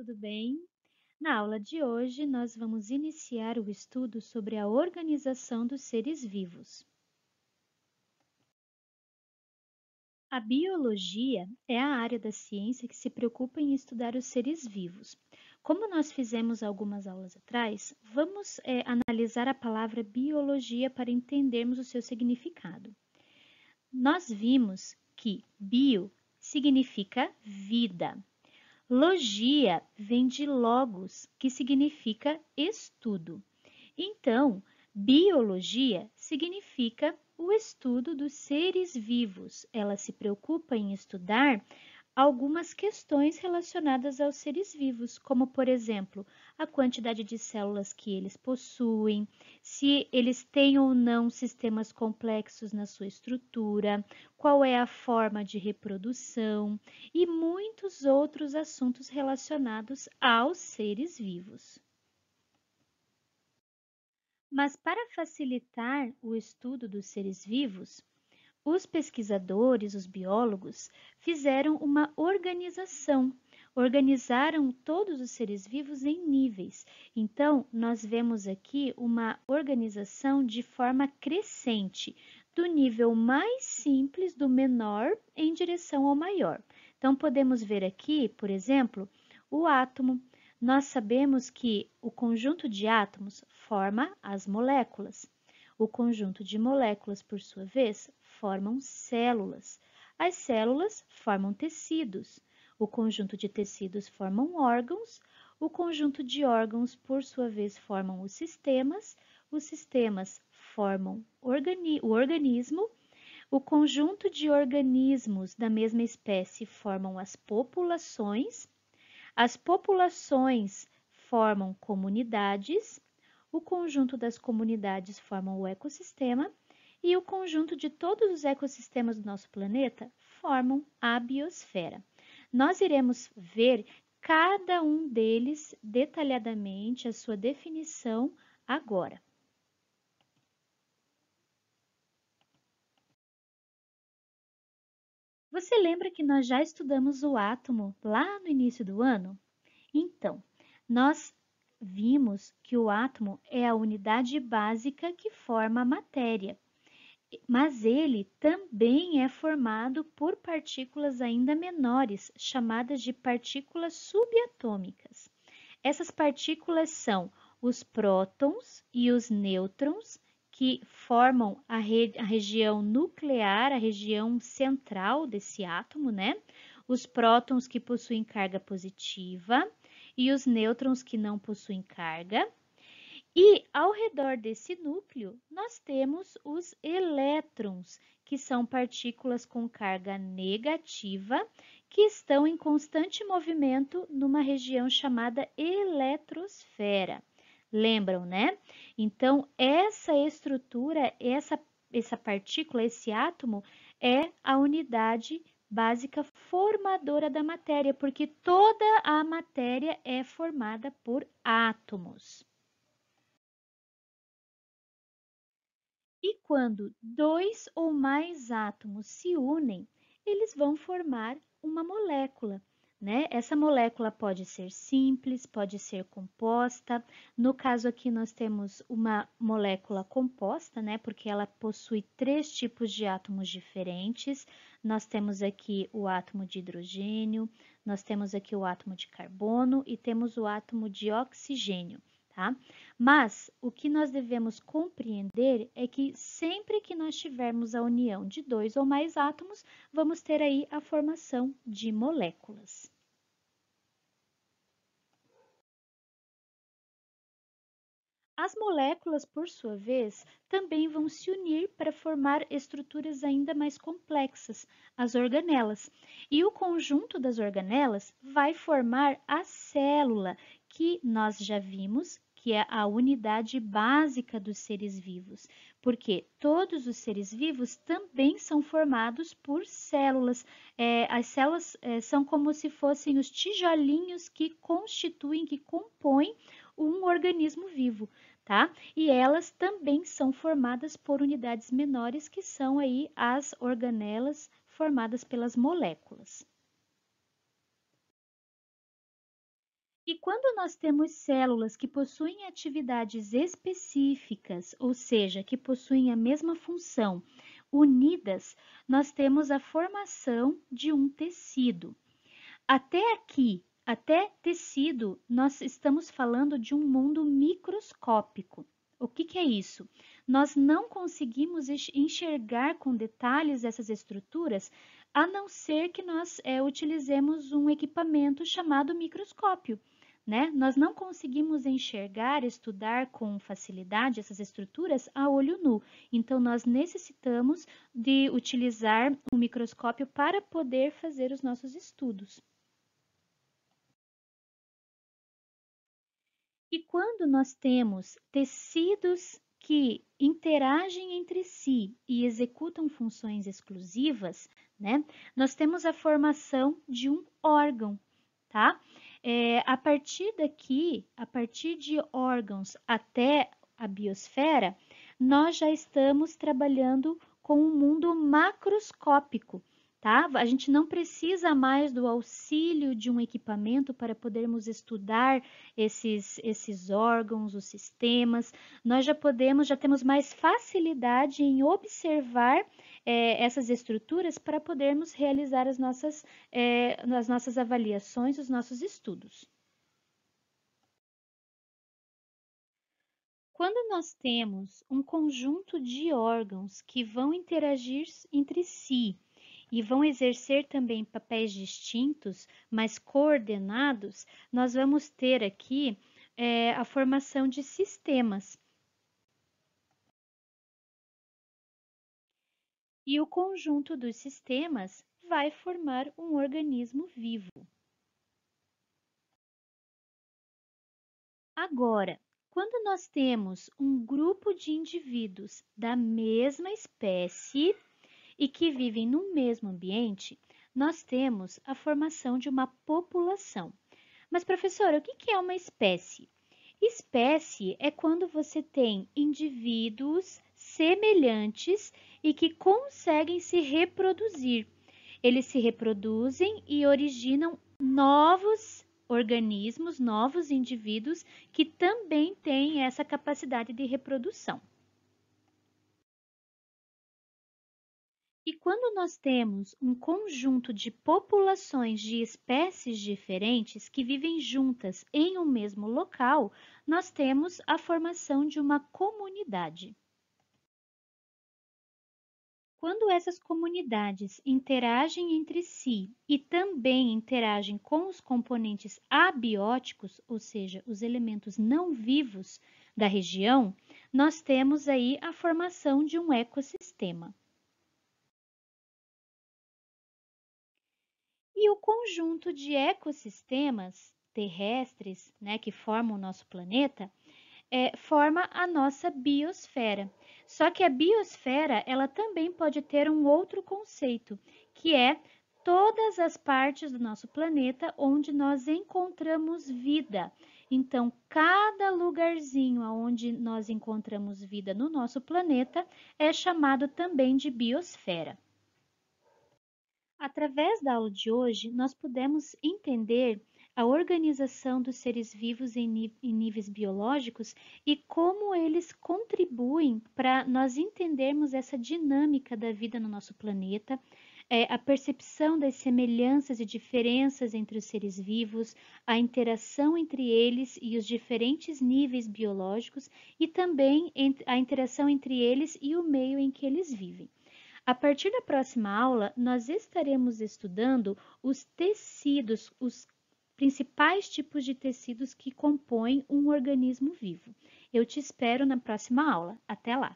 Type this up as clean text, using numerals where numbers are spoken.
tudo bem? Na aula de hoje, nós vamos iniciar o estudo sobre a organização dos seres vivos. A biologia é a área da ciência que se preocupa em estudar os seres vivos. Como nós fizemos algumas aulas atrás, vamos analisar a palavra biologia para entendermos o seu significado. Nós vimos que bio significa vida. Logia vem de logos, que significa estudo. Então, biologia significa o estudo dos seres vivos. Ela se preocupa em estudar algumas questões relacionadas aos seres vivos, como, por exemplo, a quantidade de células que eles possuem, se eles têm ou não sistemas complexos na sua estrutura, qual é a forma de reprodução e muitos outros assuntos relacionados aos seres vivos. Mas para facilitar o estudo dos seres vivos, os pesquisadores, os biólogos, fizeram uma organização, organizaram todos os seres vivos em níveis. Então, nós vemos aqui uma organização de forma crescente, do nível mais simples, do menor, em direção ao maior. Então, podemos ver aqui, por exemplo, o átomo. Nós sabemos que o conjunto de átomos forma as moléculas. O conjunto de moléculas, por sua vez, formam células. As células formam tecidos. O conjunto de tecidos formam órgãos. O conjunto de órgãos, por sua vez, formam os sistemas. Os sistemas formam o organismo. O conjunto de organismos da mesma espécie formam as populações. As populações formam comunidades. O conjunto das comunidades forma o ecossistema e o conjunto de todos os ecossistemas do nosso planeta formam a biosfera. Nós iremos ver cada um deles detalhadamente, a sua definição agora. Você lembra que nós já estudamos o átomo lá no início do ano? Então, nós vimos que o átomo é a unidade básica que forma a matéria, mas ele também é formado por partículas ainda menores, chamadas de partículas subatômicas. Essas partículas são os prótons e os nêutrons, que formam a região nuclear, a região central desse átomo, né? Os prótons que possuem carga positiva e os nêutrons que não possuem carga. E ao redor desse núcleo, nós temos os elétrons, que são partículas com carga negativa, que estão em constante movimento numa região chamada eletrosfera. Lembram, né? Então, essa estrutura, essa partícula, esse átomo, é a unidade básica formadora da matéria, porque toda a matéria é formada por átomos. E quando dois ou mais átomos se unem, eles vão formar uma molécula, né? Essa molécula pode ser simples, pode ser composta. No caso aqui, nós temos uma molécula composta, né? Porque ela possui 3 tipos de átomos diferentes. Nós temos aqui o átomo de hidrogênio, nós temos aqui o átomo de carbono e temos o átomo de oxigênio. Tá? Mas o que nós devemos compreender é que sempre que nós tivermos a união de 2 ou mais átomos, vamos ter aí a formação de moléculas. As moléculas, por sua vez, também vão se unir para formar estruturas ainda mais complexas, as organelas. E o conjunto das organelas vai formar a célula, que nós já vimos que é a unidade básica dos seres vivos, porque todos os seres vivos também são formados por células. As células são como se fossem os tijolinhos que constituem, que compõem um organismo vivo, tá? E elas também são formadas por unidades menores, que são aí as organelas formadas pelas moléculas. E quando nós temos células que possuem atividades específicas, ou seja, que possuem a mesma função, unidas, nós temos a formação de um tecido. Até aqui, até tecido, nós estamos falando de um mundo microscópico. O que é isso? Nós não conseguimos enxergar com detalhes essas estruturas, a não ser que nós utilizemos um equipamento chamado microscópio. Né? Nós não conseguimos enxergar, estudar com facilidade essas estruturas a olho nu. Então, nós necessitamos de utilizar um microscópio para poder fazer os nossos estudos. E quando nós temos tecidos que interagem entre si e executam funções exclusivas, né, nós temos a formação de um órgão, tá? A partir daqui, a partir de órgãos até a biosfera, nós já estamos trabalhando com um mundo macroscópico, tá? A gente não precisa mais do auxílio de um equipamento para podermos estudar esses órgãos, os sistemas. Nós já temos mais facilidade em observar essas estruturas para podermos realizar as nossas avaliações, os nossos estudos. Quando nós temos um conjunto de órgãos que vão interagir entre si e vão exercer também papéis distintos, mas coordenados, nós vamos ter aqui a formação de sistemas. E o conjunto dos sistemas vai formar um organismo vivo. Agora, quando nós temos um grupo de indivíduos da mesma espécie e que vivem no mesmo ambiente, nós temos a formação de uma população. Mas, professora, o que é uma espécie? Espécie é quando você tem indivíduos semelhantes e que conseguem se reproduzir. Eles se reproduzem e originam novos organismos, novos indivíduos que também têm essa capacidade de reprodução. E quando nós temos um conjunto de populações de espécies diferentes que vivem juntas em um mesmo local, nós temos a formação de uma comunidade. Quando essas comunidades interagem entre si e também interagem com os componentes abióticos, ou seja, os elementos não vivos da região, nós temos aí a formação de um ecossistema. E o conjunto de ecossistemas terrestres, né, que formam o nosso planeta, forma a nossa biosfera. Só que a biosfera, ela também pode ter um outro conceito, que é todas as partes do nosso planeta onde nós encontramos vida. Então, cada lugarzinho onde nós encontramos vida no nosso planeta é chamado também de biosfera. Através da aula de hoje, nós pudemos entender a organização dos seres vivos em níveis biológicos e como eles contribuem para nós entendermos essa dinâmica da vida no nosso planeta, a percepção das semelhanças e diferenças entre os seres vivos, a interação entre eles e os diferentes níveis biológicos e também a interação entre eles e o meio em que eles vivem. A partir da próxima aula, nós estaremos estudando os tecidos, os principais tipos de tecidos que compõem um organismo vivo. Eu te espero na próxima aula. Até lá!